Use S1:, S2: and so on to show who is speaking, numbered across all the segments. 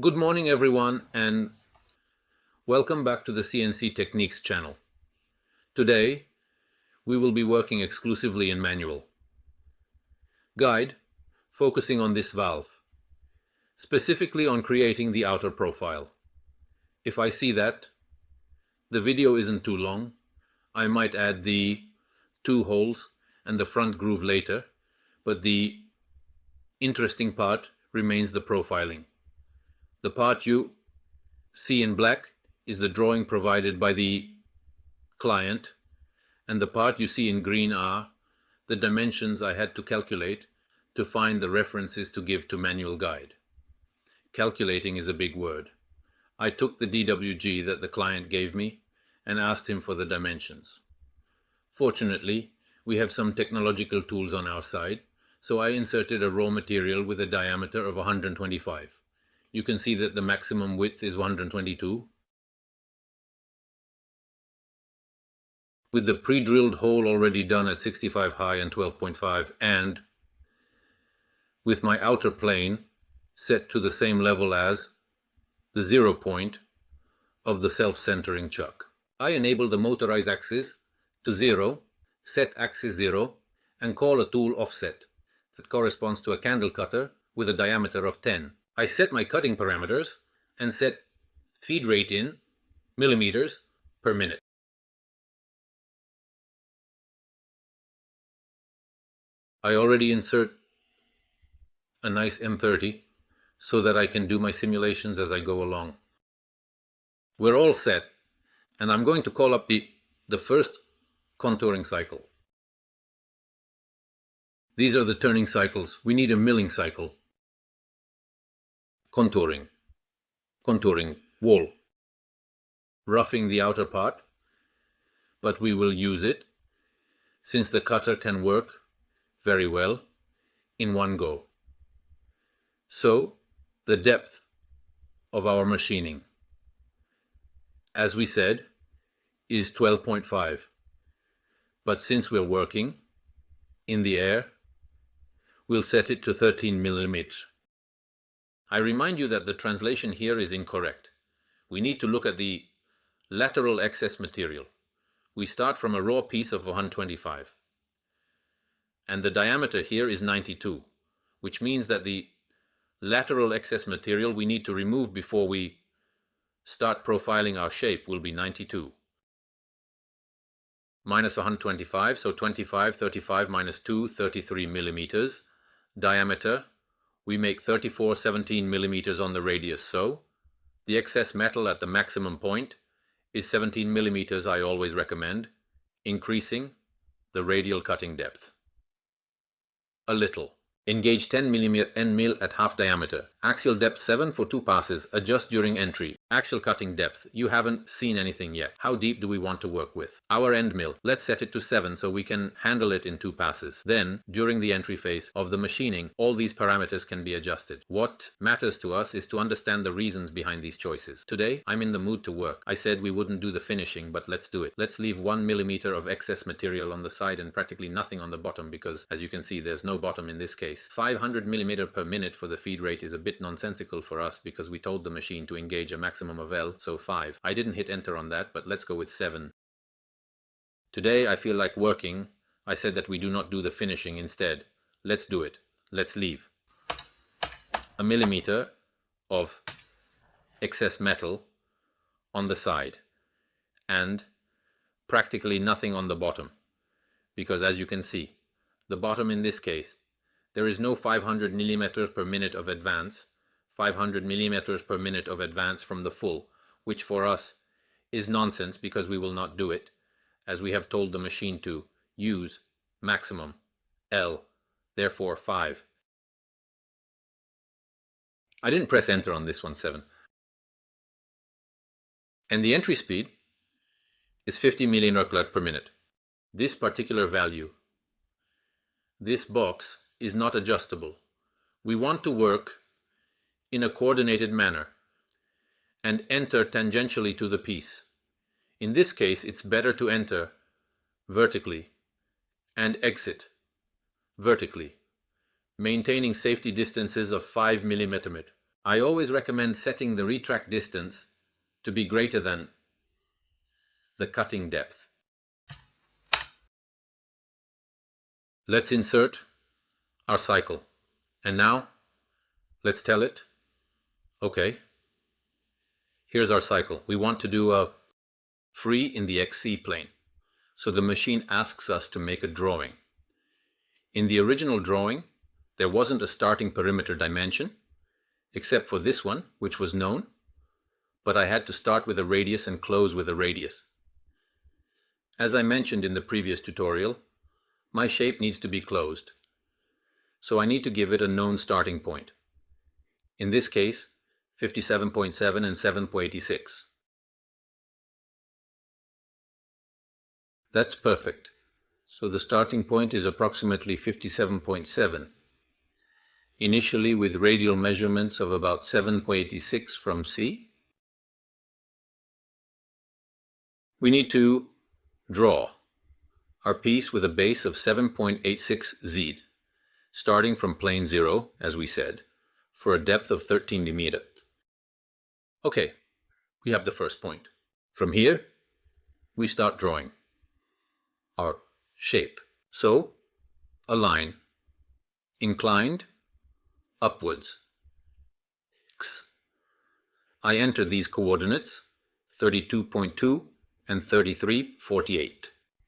S1: Good morning everyone, and welcome back to the CNC Techniques channel. Today we will be working exclusively in manual. Guide focusing on this valve, specifically on creating the outer profile. If I see that the video isn't too long, I might add the two holes and the front groove later, but the interesting part remains the profiling. The part you see in black is the drawing provided by the client, and the part you see in green are the dimensions I had to calculate to find the references to give to manual guide. Calculating is a big word. I took the DWG that the client gave me and asked him for the dimensions. Fortunately, we have some technological tools on our side, so I inserted a raw material with a diameter of 125. You can see that the maximum width is 122. With the pre-drilled hole already done at 65 high and 12.5, and with my outer plane set to the same level as the 0 point of the self-centering chuck, I enable the motorized axis to 0, set axis 0, and call a tool offset that corresponds to a candle cutter with a diameter of 10. I set my cutting parameters and set feed rate in millimeters per minute. I already insert a nice M30 so that I can do my simulations as I go along. We're all set, and I'm going to call up the first contouring cycle. These are the turning cycles. We need a milling cycle. Contouring, wall, roughing the outer part, but we will use it since the cutter can work very well in one go. So the depth of our machining, as we said, is 12.5, but since we're working in the air, we'll set it to 13 millimeters. I remind you that the translation here is incorrect. We need to look at the lateral excess material. We start from a raw piece of 125. And the diameter here is 92, which means that the lateral excess material we need to remove before we start profiling our shape will be 92. Minus 125, so 25, 35 minus 2, 33 millimeters. Diameter, we make 34, 17 millimeters on the radius, so the excess metal at the maximum point is 17 millimeters. I always recommend increasing the radial cutting depth a little. Engage 10 mm end mill at half diameter. Axial depth 7 for 2 passes. Adjust during entry. Axial cutting depth. You haven't seen anything yet. How deep do we want to work with? Our end mill. Let's set it to 7 so we can handle it in 2 passes. Then, during the entry phase of the machining, all these parameters can be adjusted. What matters to us is to understand the reasons behind these choices. Today, I'm in the mood to work. I said we wouldn't do the finishing, but let's do it. Let's leave 1 millimeter of excess material on the side and practically nothing on the bottom because, as you can see, there's no bottom in this case. 500 millimeter per minute for the feed rate is a bit nonsensical for us because we told the machine to engage a maximum of L, so 5. I didn't hit enter on that, but let's go with 7. Today I feel like working. I said that we do not do the finishing instead. Let's do it. Let's leave a millimeter of excess metal on the side and practically nothing on the bottom because, as you can see, the bottom in this case, there is no 500 millimeters per minute of advance, 500 millimeters per minute of advance from the full, which for us is nonsense because we will not do it, as we have told the machine to use maximum L, therefore 5. I didn't press enter on this one, 7. And the entry speed is 50 milliNRCLUT per minute. This particular value, this box, is not adjustable. We want to work in a coordinated manner and enter tangentially to the piece. In this case, it's better to enter vertically and exit vertically, maintaining safety distances of 5 mm. I always recommend setting the retract distance to be greater than the cutting depth. Let's insert our cycle. And now, let's tell it. Okay, here's our cycle. We want to do a free in the XC plane. So the machine asks us to make a drawing. In the original drawing, there wasn't a starting perimeter dimension, except for this one, which was known, but I had to start with a radius and close with a radius. As I mentioned in the previous tutorial, my shape needs to be closed, so I need to give it a known starting point. In this case, 57.7 and 7.86. That's perfect. So the starting point is approximately 57.7. Initially with radial measurements of about 7.86 from C. We need to draw our piece with a base of 7.86 Z, starting from plane 0, as we said, for a depth of 13 mm. Okay, we have the first point. From here, we start drawing our shape. So, a line, inclined, upwards. X. I enter these coordinates, 32.2 and 33.48.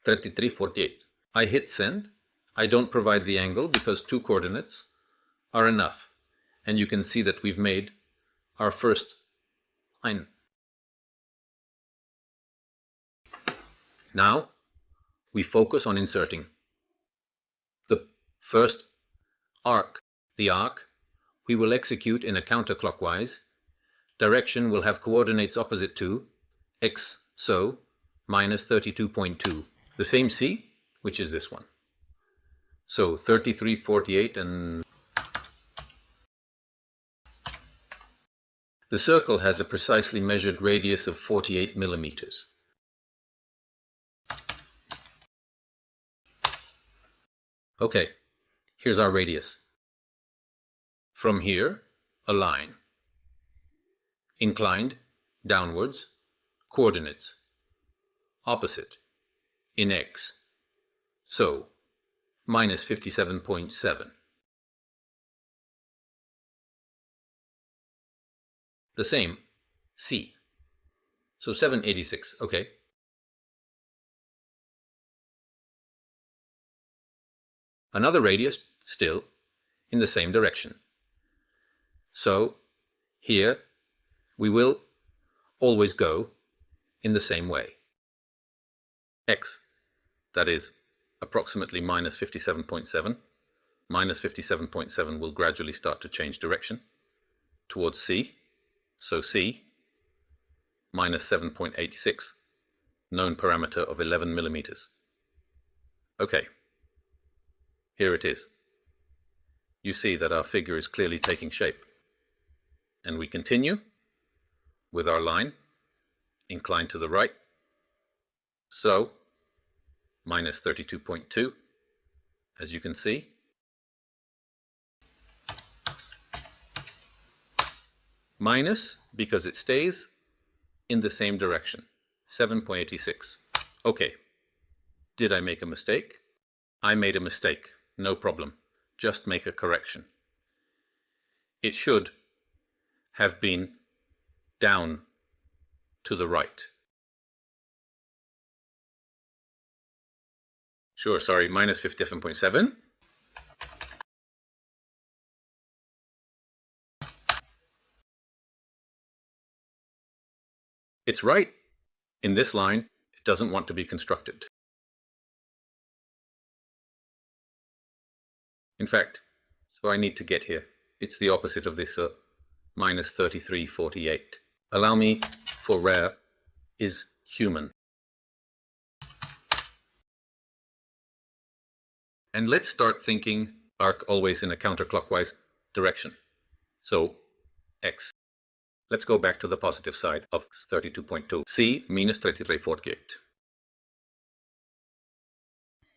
S1: 33.48. I hit send. I don't provide the angle because 2 coordinates are enough. And you can see that we've made our first line. Now, we focus on inserting the first arc. The arc we will execute in a counterclockwise direction. Will have coordinates opposite to x, so minus 32.2. The same C, which is this one. So 33.48 and the circle has a precisely measured radius of 48 millimeters. Okay, here's our radius. From here, a line. Inclined, downwards, coordinates. Opposite, in x. So, minus 57.7. The same, C. So 786, okay. Another radius, still, in the same direction. So, here, we will always go in the same way. X, that is approximately minus 57.7. Minus 57.7 will gradually start to change direction towards C. So C, minus 7.86, known parameter of 11 millimeters. Okay, here it is. You see that our figure is clearly taking shape. And we continue with our line, inclined to the right. So, minus 32.2, as you can see. Minus, because it stays in the same direction, 7.86. Okay, did I make a mistake? I made a mistake, no problem. Just make a correction. It should have been down to the right. Sure, sorry, minus 57.7. It's right. In this line, it doesn't want to be constructed. In fact, so I need to get here. It's the opposite of this minus 33.48. Allow me, for rare, is human. And let's start thinking arc always in a counterclockwise direction. So, x. Let's go back to the positive side of 32.2. C minus 33.48.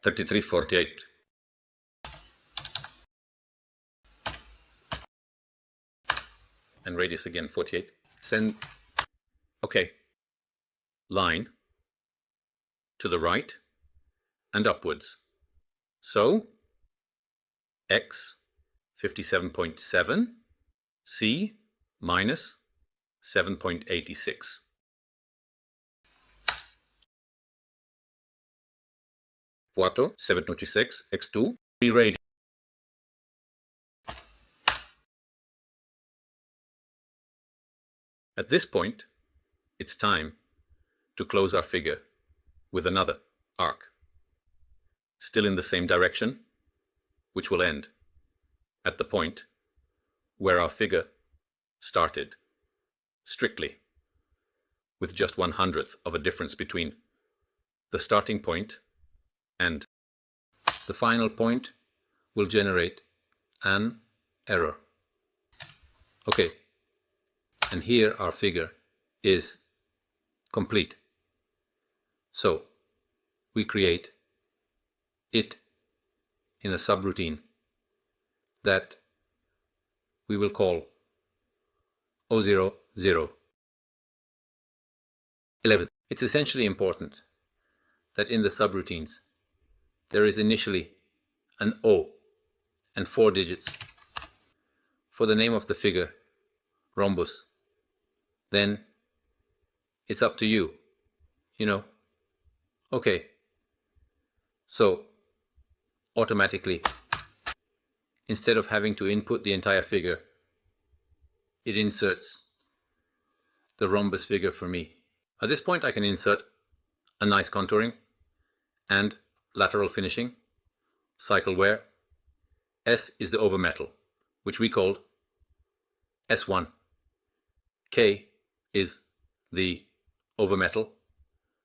S1: 33.48. and radius again 48. Send, okay, line to the right and upwards. So x 57.7, c minus 7.86. Cuatro 786 x2 3 radius. At this point, it's time to close our figure with another arc, still in the same direction, which will end at the point where our figure started, strictly, with just 1/100th of a difference between the starting point and the final point will generate an error. Okay, and here our figure is complete. So we create it in a subroutine that we will call 0, 0, 11. It's essentially important that in the subroutines there is initially an O and 4 digits for the name of the figure, rhombus. Then it's up to you, you know. Okay, so automatically, instead of having to input the entire figure, it inserts the rhombus figure for me. At this point I can insert a nice contouring and lateral finishing, cycle wear. S is the over metal, which we called S1. K is the over metal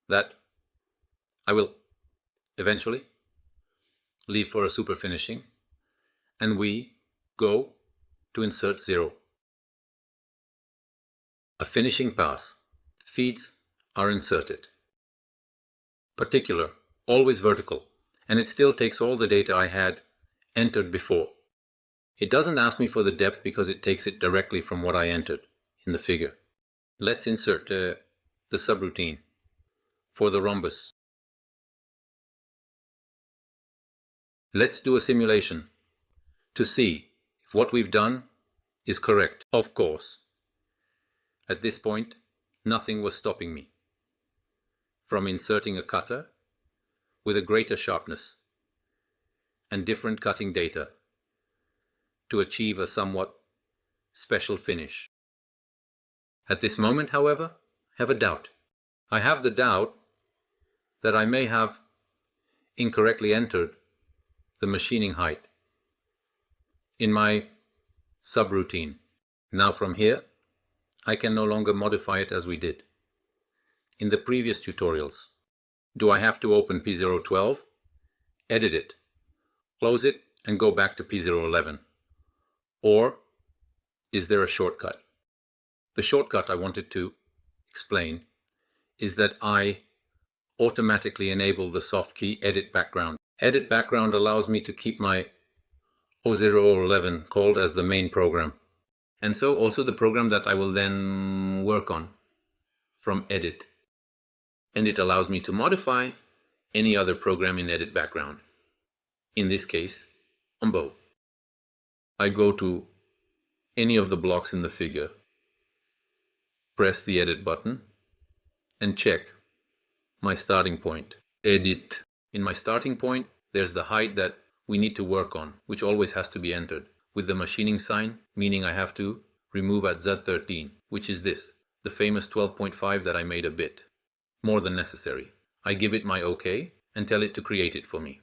S1: that I will eventually leave for a super finishing, and we go to insert 0. A finishing pass. Feeds are inserted. Particular, always vertical, and it still takes all the data I had entered before. It doesn't ask me for the depth because it takes it directly from what I entered in the figure. Let's insert the subroutine for the rhombus. Let's do a simulation to see if what we've done is correct. Of course, at this point, nothing was stopping me from inserting a cutter with a greater sharpness and different cutting data to achieve a somewhat special finish. At this moment, however, I have a doubt. I have the doubt that I may have incorrectly entered the machining height in my subroutine. Now from here, I can no longer modify it as we did in the previous tutorials. Do I have to open P012, edit it, close it, and go back to P011? Or is there a shortcut? The shortcut I wanted to explain is that I automatically enable the soft key Edit Background. Edit Background allows me to keep my 011 called as the main program, and so also the program that I will then work on from Edit. And it allows me to modify any other program in Edit Background. In this case, Combo. I go to any of the blocks in the figure, press the Edit button, and check my starting point. Edit. In my starting point, there's the height that we need to work on, which always has to be entered, with the machining sign, meaning I have to remove at Z13, which is this, the famous 12.5 that I made a bit. More than necessary. I give it my OK and tell it to create it for me.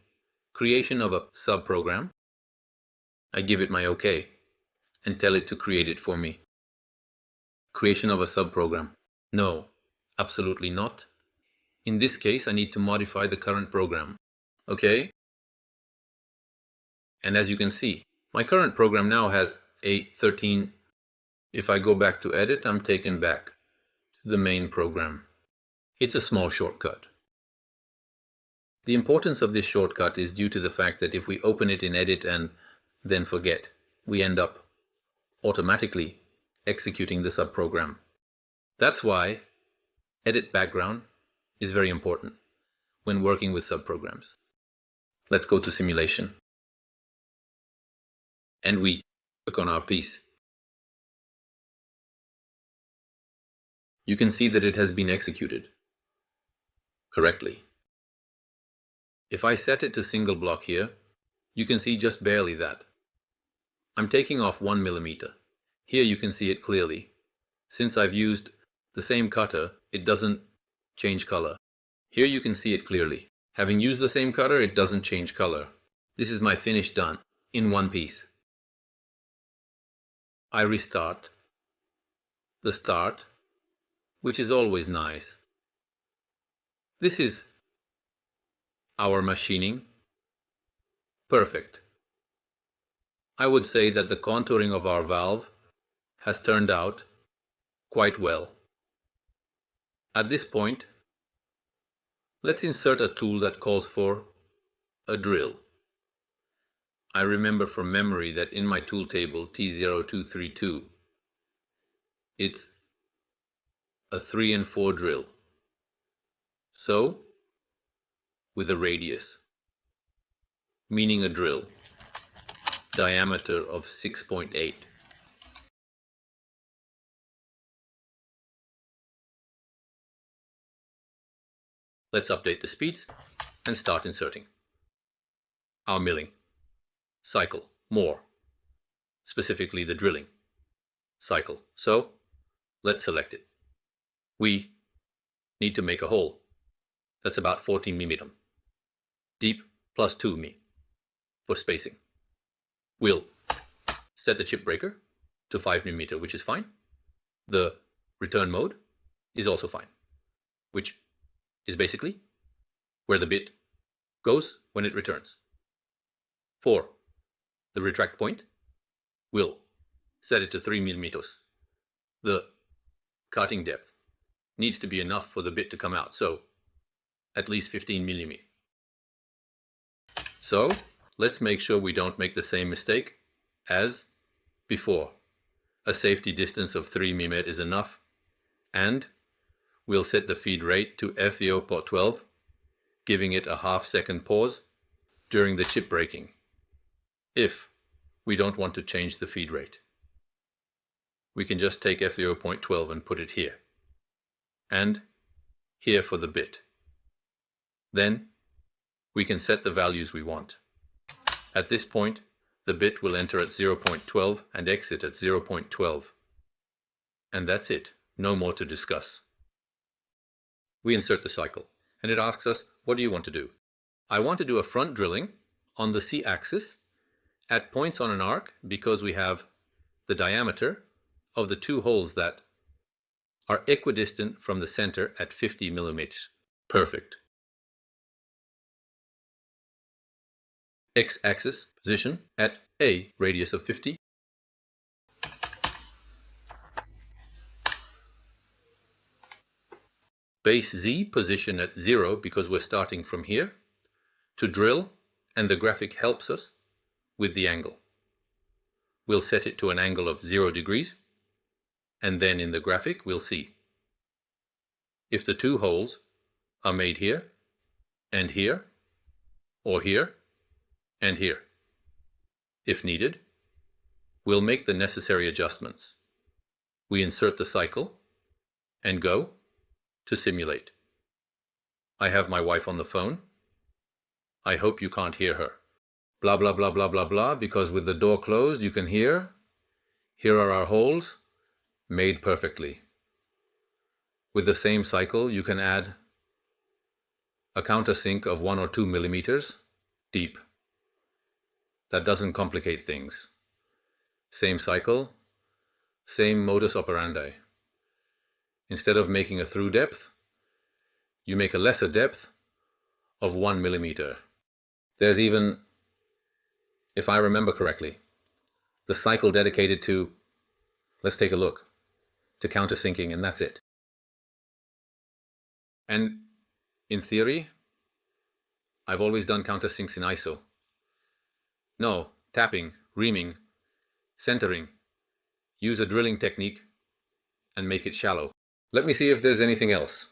S1: Creation of a subprogram. I give it my OK and tell it to create it for me. Creation of a subprogram. No, absolutely not. In this case, I need to modify the current program. Okay? And as you can see, my current program now has a 13. If I go back to Edit, I'm taken back to the main program. It's a small shortcut. The importance of this shortcut is due to the fact that if we open it in Edit and then forget, we end up automatically executing the subprogram. That's why edit background is very important when working with subprograms. Let's go to simulation. And we click on our piece. You can see that it has been executed correctly. If I set it to single block here, you can see just barely that. I'm taking off 1 millimeter. Here you can see it clearly. Since I've used the same cutter, it doesn't change color. Here you can see it clearly. Having used the same cutter, it doesn't change color. This is my finish done in one piece. I restart the start, which is always nice. This is our machining. Perfect. I would say that the contouring of our valve has turned out quite well. At this point, let's insert a tool that calls for a drill. I remember from memory that in my tool table T0232, it's a 3 and 4 drill. So, with a radius, meaning a drill, diameter of 6.8. Let's update the speeds and start inserting. Our milling, cycle, more, specifically the drilling, cycle. So, let's select it. We need to make a hole that's about 14 mm, deep plus 2 mm for spacing. We'll set the chip breaker to 5 mm, which is fine. The return mode is also fine, which is basically where the bit goes when it returns. For the retract point, we'll set it to 3 mm. The cutting depth needs to be enough for the bit to come out, so at least 15 mm. So let's make sure we don't make the same mistake as before. A safety distance of 3 mm is enough, and we'll set the feed rate to FEO port 12, giving it a half-second pause during the chip breaking, if we don't want to change the feed rate. We can just take FEO point 12 and put it here, and here for the bit. Then we can set the values we want. At this point, the bit will enter at 0.12 and exit at 0.12. And that's it, no more to discuss. We insert the cycle, and it asks us, what do you want to do? I want to do a front drilling on the C-axis at points on an arc, because we have the diameter of the two holes that are equidistant from the center at 50 mm. Perfect. X-axis position at a radius of 50. Base Z position at 0, because we're starting from here to drill, and the graphic helps us with the angle. We'll set it to an angle of 0 degrees, and then in the graphic we'll see if the two holes are made here, and here, or here, and here. If needed, we'll make the necessary adjustments. We insert the cycle and go to simulate. I have my wife on the phone. I hope you can't hear her. Blah, blah, blah, blah, blah, blah, because with the door closed you can hear. Here are our holes, made perfectly. With the same cycle you can add a countersink of 1 or 2 millimeters deep. That doesn't complicate things. Same cycle, same modus operandi. Instead of making a through depth, you make a lesser depth of 1 millimeter. There's even, if I remember correctly, the cycle dedicated to, let's take a look, to countersinking, and that's it. And in theory, I've always done countersinks in ISO. No, tapping, reaming, centering. use a drilling technique and make it shallow. Let me see if there's anything else.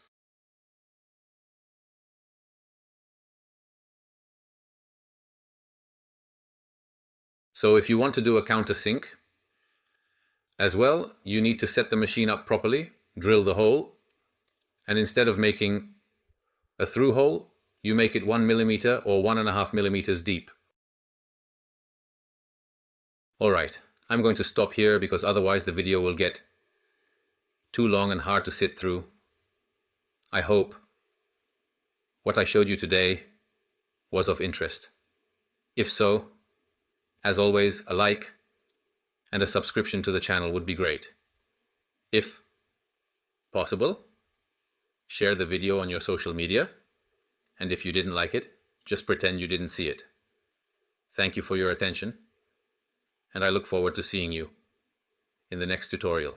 S1: So if you want to do a countersink as well, you need to set the machine up properly, drill the hole, and instead of making a through hole, you make it 1 millimeter or 1.5 millimeters deep. Alright, I'm going to stop here because otherwise the video will get too long and hard to sit through. I hope what I showed you today was of interest. If so, as always, a like and a subscription to the channel would be great. If possible, share the video on your social media, and if you didn't like it, just pretend you didn't see it. Thank you for your attention, and I look forward to seeing you in the next tutorial.